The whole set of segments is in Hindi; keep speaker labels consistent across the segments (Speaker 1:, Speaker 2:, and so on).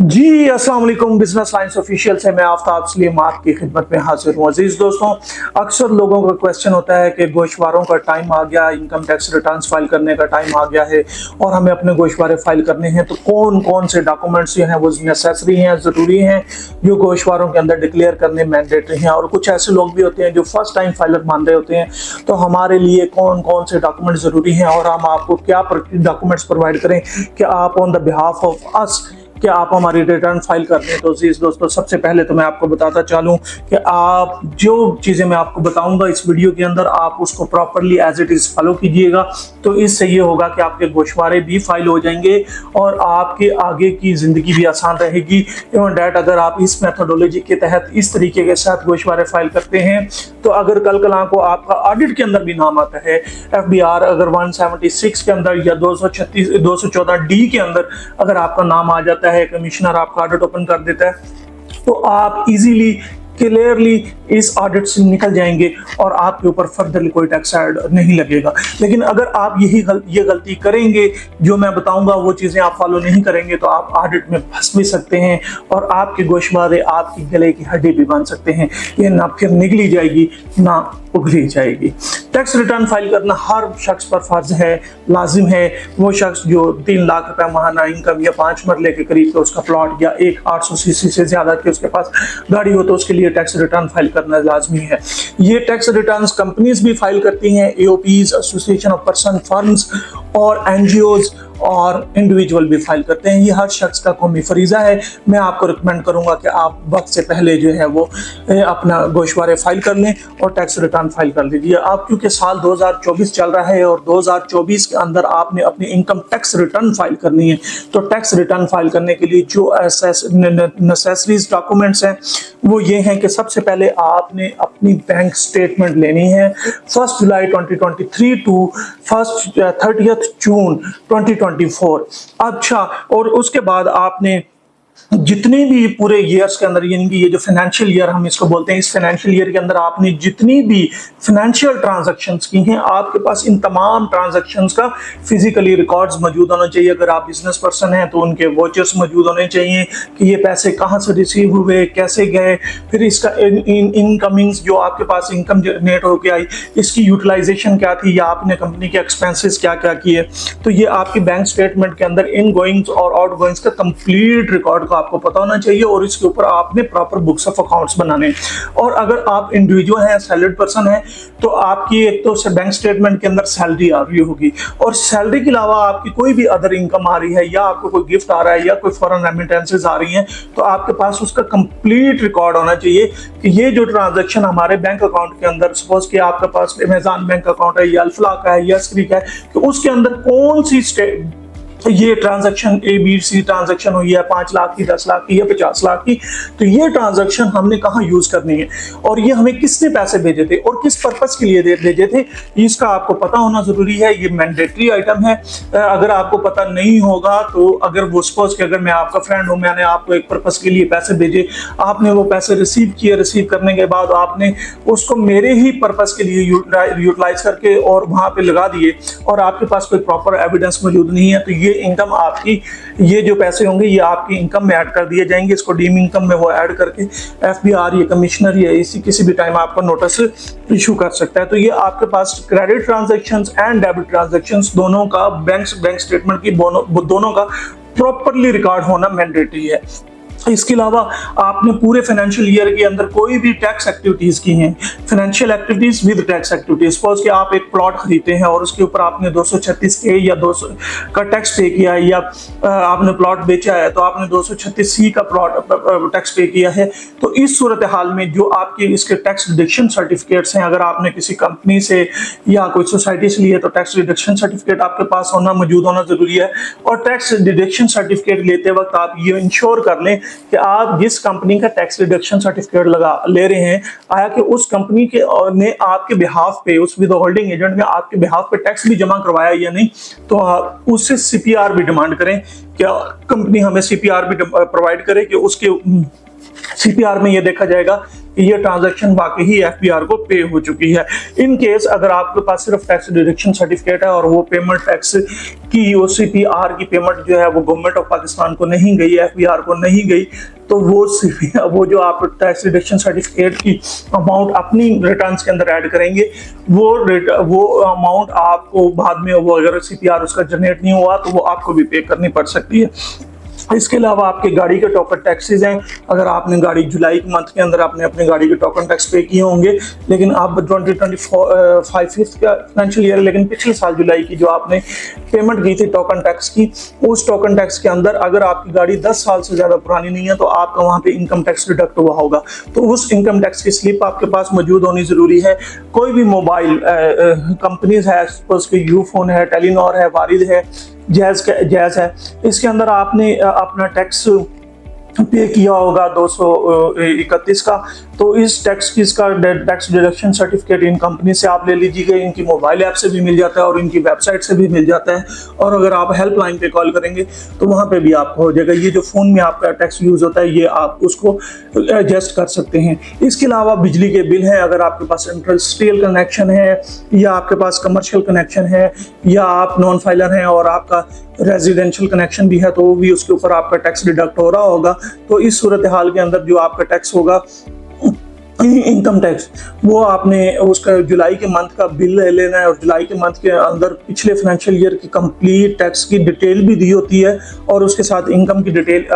Speaker 1: जी अस्सलाम वालेकुम। बिजनेस लाइन्स ऑफिशियल से मैं आफ्ताब सलीम आपकी खिदमत में हाजिर हूँ। अजीज दोस्तों, अक्सर लोगों का क्वेश्चन होता है कि गोशवारों का टाइम आ गया, इनकम टैक्स रिटर्न्स फाइल करने का टाइम आ गया है और हमें अपने गोशवारे फाइल करने हैं, तो कौन कौन से डॉक्यूमेंट्स जो हैं वो नेसेसरी हैं, ज़रूरी हैं, जो गोशवारों के अंदर डिक्लेयर करने मैंडेटरी हैं। और कुछ ऐसे लोग भी होते हैं जो फर्स्ट टाइम फाइलर मान रहे होते हैं, तो हमारे लिए कौन कौन से डॉक्यूमेंट ज़रूरी हैं और हम आपको क्या डॉक्यूमेंट्स प्रोवाइड करें कि आप on the behalf of us क्या आप हमारी रिटर्न फाइल कर दें। तो अजीज दोस्तों, सबसे पहले तो मैं आपको बताता चलूं कि आप जो चीज़ें मैं आपको बताऊंगा इस वीडियो के अंदर, आप उसको properly as it is follow कीजिएगा। तो इससे ये होगा कि आपके गोशवारे भी फाइल हो जाएंगे और आपके आगे की ज़िंदगी भी आसान रहेगी। इवन डैट अगर आप इस मेथोडोलॉजी के तहत इस तरीके के साथ गोशवारे फाइल करते हैं, तो अगर कल कल को आपका ऑडिट के अंदर भी नाम आता है, FBR अगर 176 के अंदर या 214D के अंदर अगर आपका नाम आ जाता है, कमिश्नर आपका ऑडिट ओपन कर देता है, तो आप इजीली क्लियरली इस ऑडिट से निकल जाएंगे और आपके ऊपर फर्दरली कोई टैक्स ऐड नहीं लगेगा। लेकिन अगर आप ये गलती करेंगे, जो मैं बताऊंगा वो चीज़ें आप फॉलो नहीं करेंगे, तो आप ऑडिट में फंस भी सकते हैं और आपके गोशवारे आपकी गले की हड्डी भी बन सकते हैं। ये ना फिर निकली जाएगी ना उगली जाएगी। टैक्स रिटर्न फाइल करना हर शख्स पर फर्ज है, लाजिम है। वो शख्स जो 3 लाख रुपए माहाना इनकम या 5 मरले के करीब का उसका प्लॉट या एक 800 सीसी से ज्यादा की उसके पास गाड़ी हो, तो उसके लिए टैक्स रिटर्न फाइल करना लाजमी है। ये टैक्स रिटर्न कंपनीज भी फाइल करती हैं, AOPs, association of person firms और NGOs और इंडिविजुअल भी फाइल करते हैं। ये हर शख्स का कौमी फरीजा है। मैं आपको रिकमेंड करूंगा कि आप वक्त से पहले जो है वो अपना गोशवारे फाइल कर लें और टैक्स रिटर्न फाइल कर लीजिए। आप क्योंकि साल 2024 चल रहा है और 2024 के अंदर आपने अपनी इनकम टैक्स रिटर्न फाइल करनी है, तो टैक्स रिटर्न फाइल करने के लिए जो नेसेसरीज डॉक्यूमेंट्स हैं वो ये हैं कि सबसे पहले आपने अपनी बैंक स्टेटमेंट लेनी है 1 जुलाई 2023 टू 30 जून 2024। अच्छा, और उसके बाद आपने जितने भी पूरे ईयर्स के अंदर, यानी कि ये जो फाइनेंशियल ईयर हम इसको बोलते हैं, इस फाइनेंशियल ईयर के अंदर आपने जितनी भी फाइनेंशियल ट्रांजैक्शंस की हैं, आपके पास इन तमाम ट्रांजैक्शंस का फिजिकली रिकॉर्ड्स मौजूद होना चाहिए। अगर आप बिजनेस पर्सन हैं तो उनके वॉचर्स मौजूद होने चाहिए कि ये पैसे कहाँ से रिसीव हुए, कैसे गए, फिर इसका इनकमिंग्स जो आपके पास इनकम जनरेट होकर आई, इसकी यूटिलाइजेशन क्या थी या आपने कंपनी के एक्सपेंसेस क्या क्या किए। तो ये आपकी बैंक स्टेटमेंट के अंदर इन गोइंग्स और आउट गोइंग्स का कंप्लीट रिकॉर्ड को आपको पता होना चाहिए और इसके ऊपर आपने प्रॉपर बुक्स ऑफ अकाउंट्स बनाने। और अगर आप इंडिविजुअल हैं, सैलरीड पर्सन है, तो आपकी एक तो बैंक स्टेटमेंट के अंदर सैलरी आ रही होगी और सैलरी के अलावा आपकी कोई भी अदर इनकम आ रही है या आपको कोई गिफ्ट आ रहा है या कोई फॉरेन रेमिटेंसेस आ रही हैं, तो आपके पास उसका कंप्लीट रिकॉर्ड होना चाहिए कि ये जो ट्रांजैक्शन हमारे बैंक अकाउंट के अंदर, सपोज कि आपके पास अमेज़न बैंक अकाउंट है या अल्फला का है या स्क्री का है, तो उसके अंदर कौन सी ये ट्रांजैक्शन ABC ट्रांजैक्शन हुई है 5 लाख की, 10 लाख की या 50 लाख की, तो ये ट्रांजैक्शन हमने कहाँ यूज करनी है और ये हमें किसने पैसे भेजे थे और किस पर्पस के लिए भेजे थे, इसका आपको पता होना जरूरी है। ये मैंडेटरी आइटम है। अगर आपको पता नहीं होगा तो अगर वो सपोज कि अगर मैं आपका फ्रेंड हूँ, मैंने आपको एक पर्पस के लिए पैसे भेजे, आपने वो पैसे रिसीव किए, रिसीव करने के बाद आपने उसको मेरे ही पर्पस के लिए यूटिलाइज करके और वहां पे लगा दिए और आपके पास कोई प्रॉपर एविडेंस मौजूद नहीं है, तो ये इनकम आपकी, ये जो पैसे होंगे ये आपकी इनकम में ऐड कर दिए जाएंगे। इसको डीम इनकम में वो ऐड करके FBR या कमिश्नर या इसी किसी भी टाइम आपको नोटिस इशू कर सकता है। तो ये आपके पास credit transactions and debit transactions दोनों का बैंक स्टेटमेंट की दोनों का प्रॉपरली रिकॉर्ड होना मैंडेटरी है। इसके अलावा आपने पूरे फाइनेंशियल ईयर के अंदर कोई भी टैक्स एक्टिविटीज की हैं, financial activities with tax activities, suppose कि आप एक प्लॉट खरीदते हैं और उसके ऊपर आपने 236 या 200 का टैक्स पे किया है, या आपने प्लॉट बेचा है तो आपने 236C का प्लॉट टैक्स पे किया है, तो इस सूरत हाल में जो आपके इसके टैक्स डिडक्शन सर्टिफिकेट्स हैं, अगर आपने किसी कंपनी से या कोई सोसाइटी से लिए तो टैक्स डिडक्शन सर्टिफिकेट आपके पास मौजूद होना जरूरी है। और टैक्स डिडक्शन सर्टिफिकेट लेते वक्त आप ये इंश्योर कर लें कि आप जिस कंपनी का टैक्स रिडक्शन सर्टिफिकेट ले रहे हैं, आया कि उस कंपनी के ने आपके बिहाफ पे, उस विद होल्डिंग एजेंट ने आपके बिहाफ पे टैक्स भी जमा करवाया या नहीं, तो उससे CPR भी डिमांड करें कि कंपनी हमें CPR भी प्रोवाइड करे कि उसके CPR में ये देखा जाएगा कि ये ट्रांजैक्शन वाकई ही एफबीआर को पे हो चुकी है। इन केस अगर आपके पास सिर्फ टैक्स डिडक्शन सर्टिफिकेट है और वो पेमेंट टैक्स की OCPR की पेमेंट जो है वो गवर्नमेंट ऑफ पाकिस्तान को नहीं गई, एफबीआर को नहीं गई, तो वो जो आप टैक्स डिडक्शन सर्टिफिकेट की अमाउंट अपनी रिटर्न्स के अंदर ऐड करेंगे, वो अमाउंट आपको बाद में, वो अगर CPR उसका जनरेट नहीं हुआ तो वो आपको भी पे करनी पड़ सकती है। इसके अलावा आपके गाड़ी के टोकन टैक्सेस हैं। अगर आपने गाड़ी जुलाई के मंथ के अंदर आपने अपनी गाड़ी के टोकन टैक्स पे किए होंगे, लेकिन आप 2025 का फाइनेंशियल ईयर, लेकिन पिछले साल जुलाई की जो आपने पेमेंट की थी टोकन टैक्स की, उस टोकन टैक्स के अंदर अगर आपकी गाड़ी 10 साल से ज़्यादा पुरानी नहीं है तो आपका वहाँ पे इनकम टैक्स डिडक्ट हुआ होगा। तो उस इनकम टैक्स की स्लिप आपके पास मौजूद होनी ज़रूरी है। कोई भी मोबाइल कंपनीज है, सपोज कि यूफोन है, टेलीनॉर है, वारिद है, जैज़ है, इसके अंदर आपने अपना टैक्स पे किया होगा 231 का, तो इस टैक्स की इसका tax deduction certificate in company से आप ले लीजिएगा। इनकी मोबाइल ऐप से भी मिल जाता है और इनकी वेबसाइट से भी मिल जाता है, और अगर आप हेल्पलाइन पे कॉल करेंगे तो वहाँ पे भी आपको हो जाएगा। ये जो फ़ोन में आपका टैक्स यूज़ होता है ये आप उसको एडजस्ट कर सकते हैं। इसके अलावा बिजली के बिल हैं, अगर आपके पास इंडस्ट्रियल कनेक्शन है या आपके पास कमर्शियल कनेक्शन है या आप नॉन फाइलर हैं और आपका रेजिडेंशियल कनेक्शन भी है, तो वो भी उसके ऊपर आपका टैक्स डिडक्ट हो रहा होगा। तो इस सूरत हाल के अंदर जो आपका टैक्स होगा इनकम टैक्स, वो आपने उसका जुलाई के मंथ का बिल ले लेना है और जुलाई के मंथ के अंदर पिछले फाइनेंशियल ईयर की कंप्लीट टैक्स की डिटेल भी दी होती है और उसके साथ इनकम की डिटेल,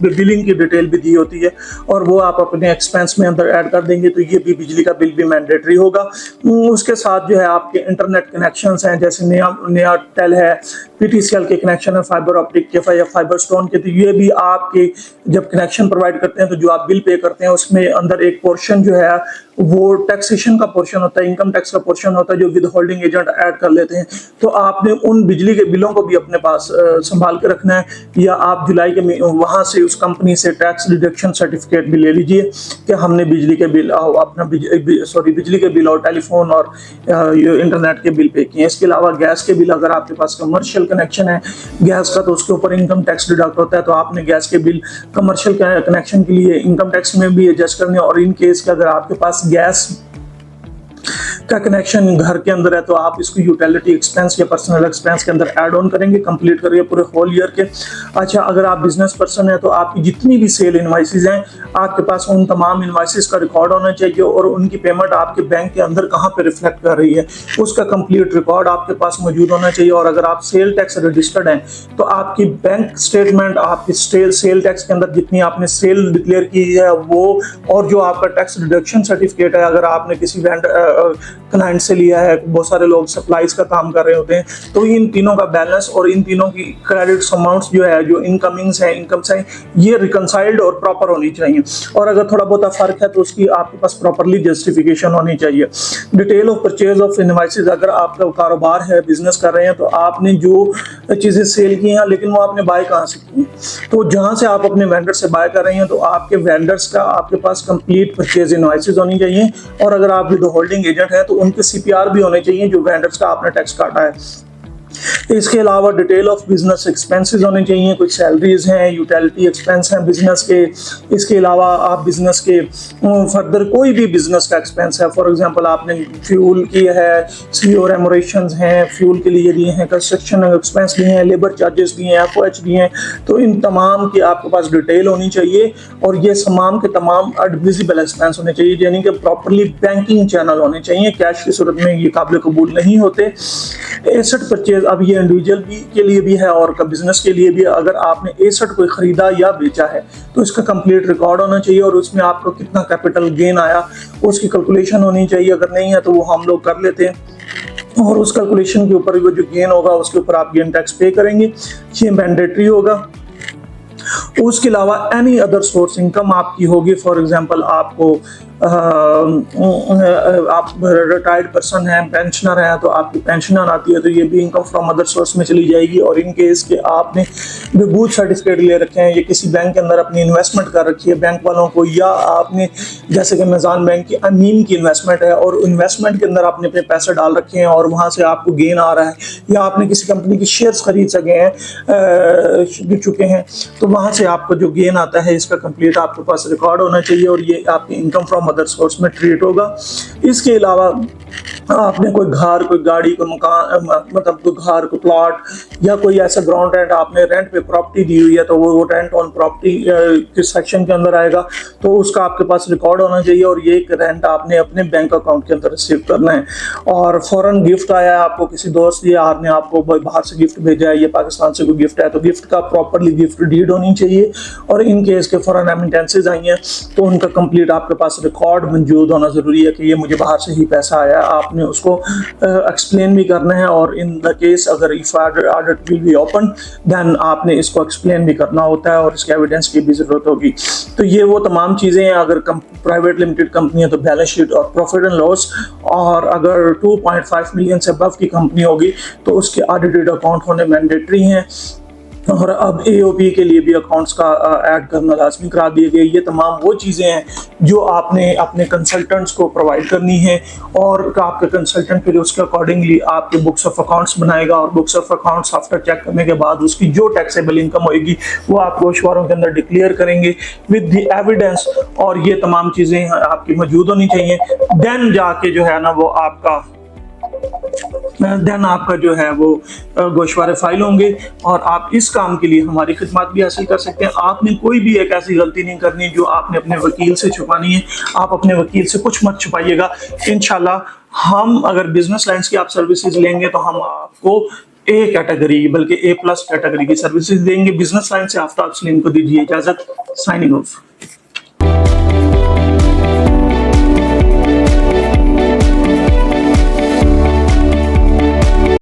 Speaker 1: बिलिंग की डिटेल भी दी होती है, और वो आप अपने एक्सपेंस में अंदर ऐड कर देंगे तो ये भी बिजली का बिल भी मैंडेटरी होगा। उसके साथ जो है आपके इंटरनेट कनेक्शंस हैं, जैसे नया टेल है, PTCL के कनेक्शन है, फाइबर ऑप्टिक के या फाइबर स्टोन के, तो ये भी आपके जब कनेक्शन प्रोवाइड करते हैं तो जो आप बिल पे करते हैं उसमें अंदर एक पोर्शन जो है वो टैक्सेशन का पोर्शन होता है, इनकम टैक्स का पोर्शन होता है जो विद होल्डिंग एजेंट ऐड कर लेते हैं। तो आपने उन बिजली के बिलों को भी अपने पास संभाल के रखना है, या आप जुलाई के वहाँ से उस कंपनी से टैक्स डिडक्शन सर्टिफिकेट भी ले लीजिए कि हमने बिजली के बिल बिजली के बिल और टेलीफोन और इंटरनेट के बिल पे किए। इसके अलावा गैस के बिल, अगर आपके पास कमर्शियल कनेक्शन है गैस का तो उसके ऊपर इनकम टैक्स डिडक्ट होता है, तो आपने गैस के बिल कमर्शियल कनेक्शन के लिए इनकम टैक्स में भी एडजस्ट करने। और इन केस के अगर आपके पास गैस का कनेक्शन घर के अंदर है तो आप इसको यूटिलिटी एक्सपेंस या पर्सनल एक्सपेंस के अंदर ऐड ऑन करेंगे, कंप्लीट करिए पूरे होल ईयर के। अच्छा, अगर आप बिजनेस पर्सन है तो आपकी जितनी भी सेल इनवाइसेस हैं आपके पास उन तमाम इनवाइसेस का रिकॉर्ड होना चाहिए और उनकी पेमेंट आपके बैंक के अंदर कहाँ पे रिफ्लेक्ट कर रही है उसका कंप्लीट रिकॉर्ड आपके पास मौजूद होना चाहिए। और अगर आप सेल टैक्स रजिस्टर्ड हैं तो आपकी बैंक स्टेटमेंट, आपकी सेल टैक्स के अंदर जितनी आपने सेल डिक्लेयर की है वो, और जो आपका टैक्स डिडक्शन सर्टिफिकेट है अगर आपने किसी क्लाइंट से लिया है, बहुत सारे लोग सप्लाईज का काम कर रहे होते हैं, तो इन तीनों का बैलेंस और इन तीनों की क्रेडिट अमाउंट्स जो है, जो इनकमिंग्स हैं, इनकम्स हैं, ये रिकंसाइल्ड और प्रॉपर होनी चाहिए। और अगर थोड़ा बहुत फर्क है तो उसकी आपके पास प्रॉपरली जस्टिफिकेशन होनी चाहिए। Detail of purchase of invoices, अगर आपका कारोबार है, बिजनेस कर रहे हैं तो आपने जो चीज़ें सेल की हैं लेकिन वो आपने बाय कहाँ से की हैं, तो जहाँ से आप अपने वेंडर से बाय कर रहे हैं तो आपके वेंडर्स का आपके पास कंप्लीट परचेज इनवॉइसेस होनी चाहिए। और अगर आप विद होल्डिंग एजेंट है तो उनके CPR भी होने चाहिए जो वेंडर्स का आपने टैक्स काटा है। इसके अलावा डिटेल ऑफ बिजनेस एक्सपेंसेस होने चाहिए, कुछ सैलरीज हैं, यूटिलिटी एक्सपेंस हैं बिजनेस के। इसके अलावा आप बिजनेस के फर्दर कोई भी बिजनेस का एक्सपेंस है, फॉर एग्जांपल आपने फ्यूल की है, CO रेमोरेशंस हैं, फ्यूल के लिए दिए हैं, कंस्ट्रक्शन एक्सपेंस दिए हैं, लेबर चार्जेस दिए हैं, FOH दिए हैं, तो इन तमाम की आपके पास डिटेल होनी चाहिए। और ये तमाम के तमाम एडमिसिबल एक्सपेंस होने चाहिए, यानी कि प्रॉपरली बैंकिंग चैनल होने चाहिए, कैश की सूरत में ये काबिल कबूल नहीं होते। एसेट परचेज, अब ये इंडिविजुअल भी के लिए भी है और बिजनेस के लिए भी, अगर आपने एसेट कोई खरीदा या बेचा है तो इसका कंप्लीट रिकॉर्ड होना चाहिए और उसमें आपको कितना कैपिटल गेन आया उसकी कैलकुलेशन होनी चाहिए। अगर नहीं है तो वो हम लोग कर लेते हैं और उस कैलकुलेशन के ऊपर वो जो गेन होगा उसके ऊपर आप गेन टैक्स पे करेंगे, ये मैंडेटरी होगा। उसके अलावा एनी अदर सोर्स इनकम आपकी होगी, फॉर एग्जांपल आपको आप रिटायर्ड पर्सन हैं, पेंशनर हैं, तो आपकी पेंशनर आती है तो ये भी इनकम फ्रॉम अदर सोर्स में चली जाएगी। और इन केस के आपने बूथ सर्टिफिकेट ले रखे हैं या किसी बैंक के अंदर अपनी इन्वेस्टमेंट कर रखी है बैंक वालों को, या आपने जैसे कि मैजान बैंक की अमीन की इन्वेस्टमेंट है और इन्वेस्टमेंट के अंदर आपने अपने पैसे डाल रखे हैं और वहाँ से आपको गेन आ रहा है, या आपने किसी कंपनी के शेयर्स खरीद चुके हैं तो वहाँ से आपको जो गेन आता है इसका कंप्लीट आपके पास रिकॉर्ड होना चाहिए और ये आपकी इनकम फ्रॉम मदर सोर्स में ट्रीट होगा। इसके अलावा आपने कोई घर, कोई गाड़ी, कोई मकान, मतलब कोई घर, कोई प्लॉट या कोई ऐसा ग्राउंड रेंट, आपने रेंट पे प्रॉपर्टी दी हुई है तो वो रेंट ऑन प्रॉपर्टी किस सेक्शन के अंदर आएगा, तो उसका आपके पास रिकॉर्ड होना चाहिए और ये रेंट आपने अपने बैंक अकाउंट के अंदर रिसीव करना है। और फॉरेन गिफ्ट आया है आपको, किसी दोस्त या आपने आपको बाहर से गिफ्ट भेजा है, ये पाकिस्तान से कोई गिफ्ट है, तो गिफ्ट का प्रॉपरली गिफ्ट डीड होनी चाहिए। और इन केस के फॉरेन रेमिटेंसेज आई हैं तो उनका कंप्लीट आपके पास रिकॉर्ड मौजूद होना जरूरी है कि ये मुझे बाहर से ही पैसा आया। आपने उसको एक्सप्लेन भी करना है और इन द केस अगर if audit will be open then आपने इसको एक्सप्लेन भी करना होता है और इसके एविडेंस की भी जरूरत होगी। तो ये वो तमाम चीज़ें हैं। अगर प्राइवेट लिमिटेड कंपनी है तो बैलेंस शीट और प्रॉफिट एंड लॉस, और अगर 2.5 मिलियन से अबव की कंपनी होगी तो उसके ऑडिटेड अकाउंट होने मैंडेटरी हैं। और अब एओपी के लिए भी अकाउंट्स का ऐड करना लाजमी करा दिए गए। ये तमाम वो चीज़ें हैं जो आपने अपने कंसल्टेंट्स को प्रोवाइड करनी है और आपका कंसल्टेंट फिर उसके अकॉर्डिंगली आपके बुक्स ऑफ अकाउंट्स बनाएगा और books of accounts after check करने के बाद उसकी जो टैक्सेबल इनकम होगी वो आप गोशवारों के अंदर डिक्लेयर करेंगे विद द एविडेंस। और ये तमाम चीज़ें आपकी मौजूद होनी चाहिए। देन जाके जो है ना वो आपका जो है वो गोशवारे फाइल होंगे और आप इस काम के लिए हमारी खिदमत भी हासिल कर सकते हैं। आपने कोई भी एक ऐसी गलती नहीं करनी जो आपने अपने वकील से छुपानी है। आप अपने वकील से कुछ मत छुपाइएगा। इंशाल्लाह हम अगर बिजनेस लाइंस की आप सर्विसेज लेंगे तो हम आपको ए कैटेगरी बल्कि A+ कैटेगरी की सर्विसेज देंगे। बिजनेस लाइन से आफ्ताब सलीम को दीजिए इजाजत। Signing off.